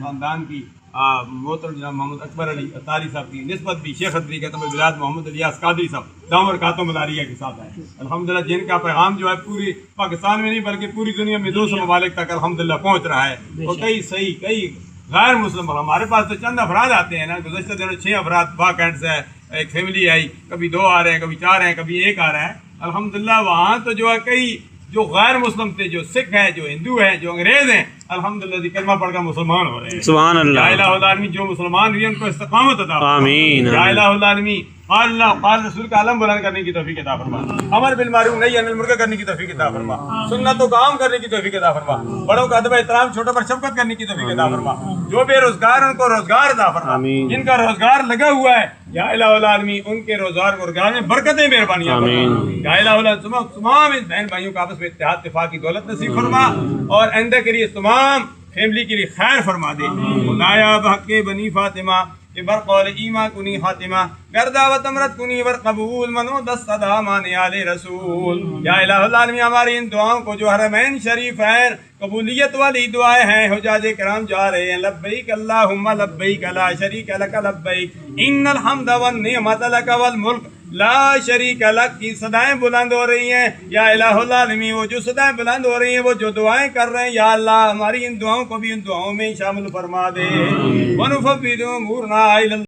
خاندان کی محترم جناب محمد اکبر علی اطاری صاحب کی نسبت بھی شیخ ادری کے تمام ولایت محمد الیاس قادری صاحب دام برکاتہم العالیہ کے ساتھ ہے الحمدللہ، جن کا پیغام جو ہے پوری پاکستان میں نہیں بلکہ پوری دنیا میں 200 ممالک تک الحمدللہ پہنچ رہا ہے۔ اور کئی غیر مسلم، ہمارے پاس تو چند افراد آتے ہیں نا، گزشتہ دنوں 6 افراد واقعات سے ایک فیملی آئی، کبھی 2 آ رہے ہیں، کبھی 4 ہیں، کبھی 1 آ رہا ہے الحمدللہ۔ وہاں تو جو ہے کئی جو غیر مسلم تھے، جو سکھ ہیں، جو ہندو ہیں، جو انگریز ہیں، الحمدللہ کلمہ پڑھ کر مسلمان ہو رہے ہیں۔ سبحان اللہ، یا الہ العالمین، جو مسلمان ہوئے ان کو استقامت عطا فرما۔ آمین۔ یا الہ العالمین، قال اللہ قال رسول کا علم بلند کرنے کی توفیق عطا فرما، امر بالمعروف نہی عن المنکر کرنے کی توفیق عطا فرما، سنتوں کا عام کرنے کی توفیق عطا فرما، بڑوں کا ادب احترام، چھوٹوں پر شفقت کرنے کی توفیق عطا فرما، جو بے روزگار ان کو روزگار عطا فرما، جن کا روزگار لگا ہوا ہے یا الہ العالمین ان کے روزگار میں برکتیں مہربانیاں فرما۔ یا الہ العالمین تمام بہن بھائیوں کا آپس میں اتحاد اتفاق کی دولت نصیب فرما، اور آئندہ کے لیے تمام فیملی کے لیے خیر فرما دے۔ خدایا بحق بنی فاطمہ برقول ایمان کنی خاتمہ گرداوت امرت کنی ور قبول منو دست صدا مانے آل رسول۔ یا الہ العالمین ہماری ان دعاؤں کو جو حرمین شریف ہیں قبولیت والی دعائیں ہیں، حجاج کرام جا رہے ہیں لبیک اللہم لبیک لا شریک لک لبیک ان الحمد والنعمت لک والملک لا شریک لک کی صدائیں بلند ہو رہی ہیں۔ یا الہ العالمین وہ جو صدائیں بلند ہو رہی ہیں، وہ جو دعائیں کر رہے ہیں، یا اللہ ہماری ان دعاؤں کو بھی ان دعاؤں میں شامل فرما دے۔ وَنُفَوِّضُ أُمُورَنَا إِلَى